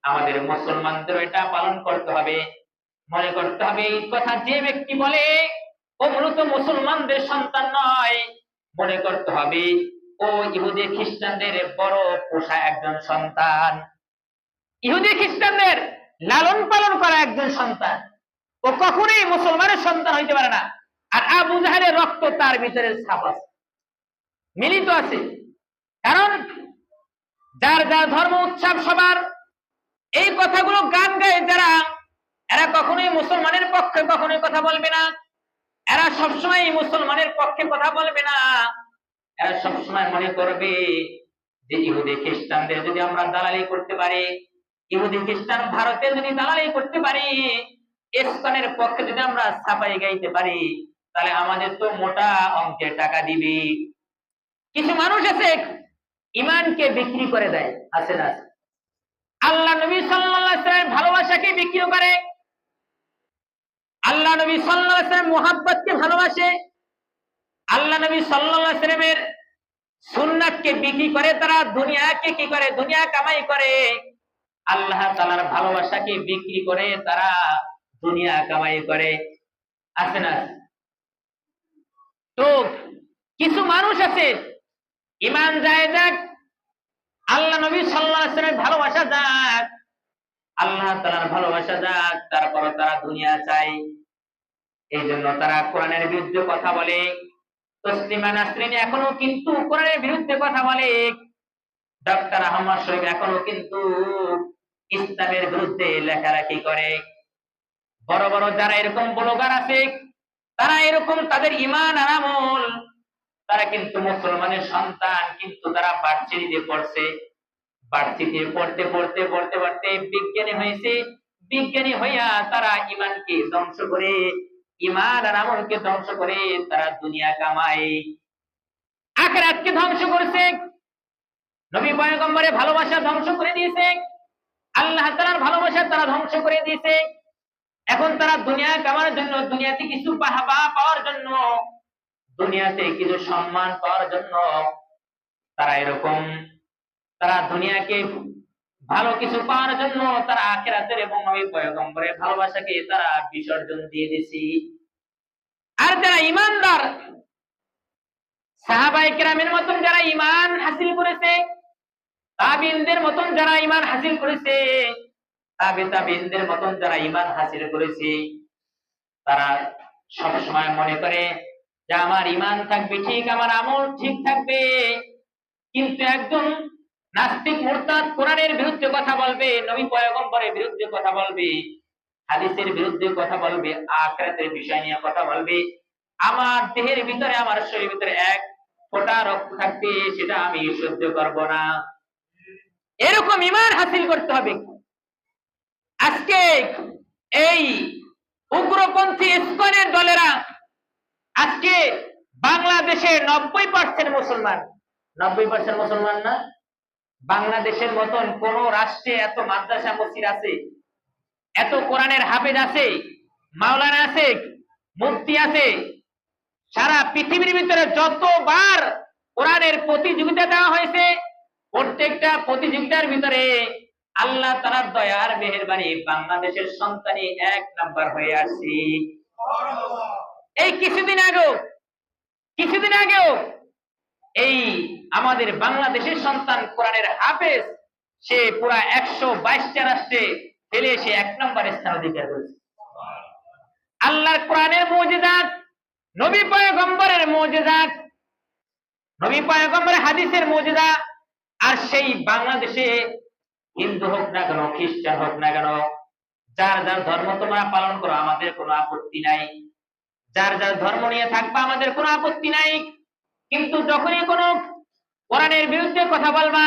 আমাদের মুসলমানদের এটা পালন করতে হবে। মনে করতে হবে এই কথা যে ব্যক্তি বলে ও মূলত মুসলমানদের সন্তান নয়, মনে করতে হবে ও ইহুদি খ্রিস্টানদের বড় পোষা একজন সন্তান, ইহুদি খ্রিস্টানদের লালন পালন করা একজন সন্তান। ও কখনোই মুসলমানের সন্তান হইতে পারে না। আর আবু জাহেলের রক্ত তার ভিতরে ছাপ আছে, মিলিত আছে। কারণ যার যার ধর্ম উৎসব সবার, এই কথাগুলো গান গায় যারা, এরা কখনোই মুসলমানের পক্ষে কখনোই কথা বলবে না। এরা সবসময় মুসলমানের পক্ষে কথা বলবে না। এরা সবসময় মনে করবে যে ইহুদি খ্রিস্টানদের যদি আমরা দালালি করতে পারি, ইহুদি খ্রিস্টান ভারতে যদি দালালি করতে পারি, ইসলামের পক্ষে যদি আমরা ছাপাই গাইতে পারি, তাহলে আমাদের তো মোটা অঙ্কের টাকা দিবে। কিছু মানুষ আছে ইমানকে বিক্রি করে দেয়, আছে না? আল্লাহ নবী সাল্লাল্লাহু আলাইহি ওয়াসাল্লামের ভালোবাসাকে বিক্রি করে, আল্লাহ নবী সাল্লাল্লাহু আলাইহি ওয়াসাল্লাম মুহাব্বতকে ভালোবাসে, আল্লাহ নবী সাল্লাল্লাহু আলাইহি ওয়াসাল্লামের সুন্নাতকে বিক্রি করে তারা দুনিয়াকে কি করে, দুনিয়া কামাই করে। আল্লাহ তাআলার ভালোবাসাকে বিক্রি করে তারা দুনিয়া কামাই করে, আছে না? তো কিছু মানুষ আছে ইমান যায় যাক, আল্লাহ নবী সাল্লাল্লাহু আলাইহি ওয়াসাল্লামের ভালোবাসা যাক, আল্লাহ তাআলার ভালোবাসা যাক, তারপর তারা দুনিয়া চায়। এই জন্য তারা কোরআনের বিরুদ্ধে কথা বলে। তসলিমা নাসরিন এখনো কিন্তু কোরআনের বিরুদ্ধে কথা বলে, ডক্টর আহমদ শরীফ এখনো কিন্তু ইসলামের বিরুদ্ধে লেখালেখি করে। বড় বড় যারা এরকম ব্লগার আছে, তারা এরকম তাদের ঈমান আর আমল, তারা কিন্তু মুসলমানের সন্তান, কিন্তু তারা ভার্সিটিতে পড়ছে, ভার্সিটিতে পড়তে পড়তে পড়তে পড়তে বিজ্ঞানী হয়েছে, বিজ্ঞানী হইয়া তারা ঈমানকে ধ্বংস করে, ঈমান আর আমলকে ধ্বংস করে তারা দুনিয়া কামায়, আখিরাতকে ধ্বংস করছে, নবী পয়গম্বরের ভালোবাসা ধ্বংস করে দিয়েছে, আল্লাহ তাআলার ভালোবাসা তারা ধ্বংস করে দিয়েছে। এখন তারা দুনিয়া কামানোর জন্য, দুনিয়াতে কিছু বাহবা পাওয়ার জন্য, দুনিয়াতে কিছু সম্মান পাওয়ার জন্য তারা এরকম, তারা দুনিয়াকে ভালো কিছু পাওয়ার জন্য তারা আখিরাতের এবং নবী পয়গম্বরের ভালোবাসাকে তারা বিসর্জন দিয়ে দিয়েছে। আর যারা ঈমানদার, সাহাবায়ে কেরামের মতন যারা ঈমান হাসিল করেছে, তাবিঈনদের মতন যারা ঈমান হাসিল করেছে, তাবিঈনদের মতন যারা ঈমান হাসিল করেছে, তারা সব সময় মনে করে যে আমার ঈমান থাকবে ঠিক, আমার আমল ঠিক থাকবে। কিন্তু একজন নাস্তিক মুরতাদ কোরআনের বিরুদ্ধে কথা বলবে, নবী পয়গম্বরের বিরুদ্ধে কথা বলবে, হাদিসের বিরুদ্ধে কথা বলবে, আখিরাতের বিষয় নিয়ে কথা বলবে, আমার দেহের ভিতরে, আমার শরীরের ভিতরে এক ফোঁটা রক্ত থাকবে, সেটা আমি সহ্য করব না। এরকম ঈমান হাসিল করতে হবে। আজকে এই উগ্রপন্থী ইসকনের দলেরা আজকে বাংলাদেশের 90% মুসলমান, 90% মুসলমান না? বাংলাদেশের মতন কোন রাষ্ট্রে এত মাদ্রাসা মসজিদ আছে, এত কোরআনের হাফেজ আছে, মাওলানা আছে, মুফতি আছে। সারা পৃথিবীর ভিতরে যতবার কোরআনের প্রতিযোগিতা দেওয়া হয়েছে, প্রত্যেকটা প্রতিযোগিতার ভিতরে আল্লাহ তাআলার দয়ার মেহেরবানি বাংলাদেশের সন্তানই 1 নাম্বার হয়ে আসছে। এই কিছুদিন আগেও এই আমাদের বাংলাদেশের সন্তান কোরআনের হাফেজ, সে পুরা 122টা রাষ্ট্রে ফেলে সে 1 নম্বর স্থান অধিকার করেছে। আল্লাহর কোরআনের মুজিজাত, নবী পয়গম্বরের মুজিজাত, নবী পয়গম্বরের হাদিসের মুজিজা। আর সেই বাংলাদেশে হিন্দু হোক না কেন, খ্রিস্টান হোক না কেন, যার যার ধর্ম তোমরা পালন করো, আমাদের কোনো আপত্তি নাই, যার যার ধর্ম নিয়ে থাকবা, আমাদের কোনো আপত্তি নাই। কিন্তু যখনই কোনো কোরআনের বিরুদ্ধে কথা বলবা,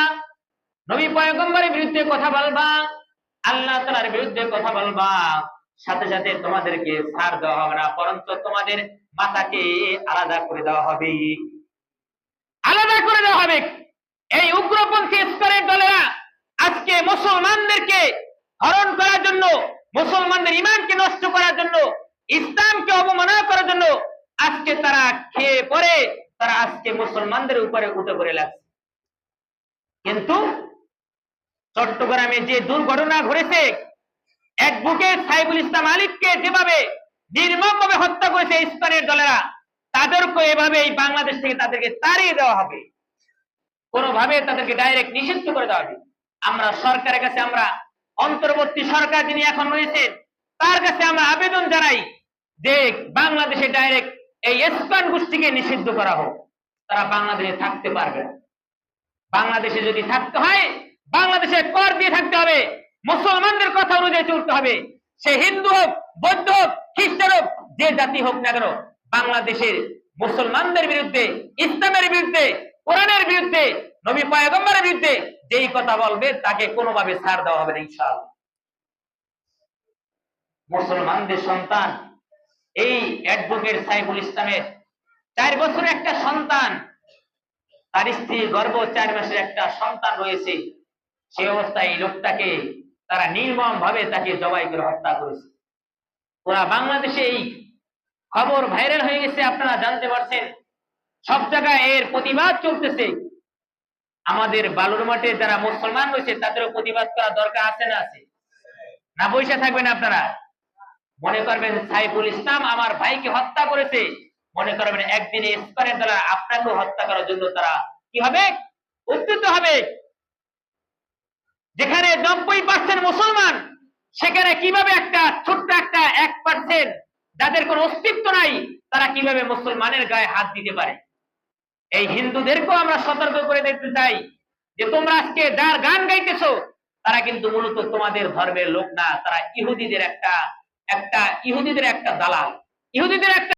নবী পয়গম্বরের বিরুদ্ধে কথা বলবা, আল্লাহ তাআলার বিরুদ্ধে কথা বলবা, সাথে সাথে তোমাদেরকে ছাড় দেওয়া হবে না, বরঞ্চ তোমাদের মাথাকে আলাদা করে দেওয়া হবে, আলাদা করে দেওয়া হবে। এই উগ্রপন্থী ইসকনের দলেরা আজকে মুসলমানদেরকে হরণ করার জন্য, মুসলমানদের ঈমানকে নষ্ট করার জন্য, ইসলামকে অবমাননা করার জন্য আজকে তারা খেয়ে পড়ে, তারা আজকে মুসলমানদের উপরে উঠে পড়ে লাগছে। কিন্তু চট্টগ্রামে যে দুর্ঘটনা ঘটেছে, অ্যাডভোকেট সাইফুল ইসলাম আলিফকে যেভাবে নির্মমভাবে হত্যা করেছে ইসলামের দলেরা, তাদেরকে এভাবে এই বাংলাদেশ থেকে তাদেরকে তাড়িয়ে দেওয়া হবে, কোনোভাবে তাদেরকে ডাইরেক্ট নিষিদ্ধ করে দেওয়া হবে। আমরা সরকারের কাছে, আমরা অন্তর্বর্তী সরকার যিনি এখন রয়েছেন তার কাছে আমরা আবেদন জানাই যে বাংলাদেশে ডাইরেক্ট এই ইসলাম গোষ্ঠীকে নিষিদ্ধ করা হোক। তারা বাংলাদেশে থাকতে পারবে না। বাংলাদেশে যদি থাকতে হয়, বাংলাদেশে কর দিয়ে থাকতে হবে, মুসলমানদের কথা অনুযায়ী চলতে হবে। সে হিন্দু হোক, বৌদ্ধ হোক, খ্রিস্টান হোক, যে জাতি হোক না কেন, বাংলাদেশের মুসলমানদের বিরুদ্ধে, ইসলামের বিরুদ্ধে, কোরআনের বিরুদ্ধে, নবী পয়গম্বরের বিরুদ্ধে যেই কথা বলবে তাকে কোনোভাবে ছাড় দেওয়া হবে না ইনশাআল্লাহ। মুসলমানদের সন্তান এই অ্যাডভোকেট সাইফুল ইসলামের 4 বছরের একটা সন্তান, তার স্ত্রী গর্ভ 4 মাসের একটা সন্তান রয়েছে। সেই অবস্থায় এই লোকটাকে তারা নির্মম ভাবে তাকে জবাই করে হত্যা করেছে। পুরা বাংলাদেশে এই খবর ভাইরাল হয়ে গেছে, আপনারা জানতে পারছেন। সব জায়গায় এর প্রতিবাদ চলতেছে। আমাদের বালুর মাঠে যারা মুসলমান রয়েছে তাদেরও প্রতিবাদ করা দরকার আছে না? আছে না? বসে থাকবেন আপনারা? মনে করবেন সাইফুল ইসলাম আমার ভাইকে হত্যা করেছে, মনে করবেন একদিনে ইসলামের দ্বারা আপনাকেও হত্যা করার জন্য তারা কি হবে? উদ্যত হবে। যেখানে 90% মুসলমান, সেখানে কিভাবে একটা ছোট্ট একটা 1% যাদের কোনো অস্তিত্ব নাই, তারা কিভাবে মুসলমানের গায়ে হাত দিতে পারে? এই হিন্দুদেরকেও আমরা সতর্ক করে দিতে চাই যে তোমরা আজকে যার গান গাইতেছো তারা কিন্তু মূলত তোমাদের ধর্মের লোক না, তারা ইহুদিদের একটা দালাল, ইহুদিদের একটা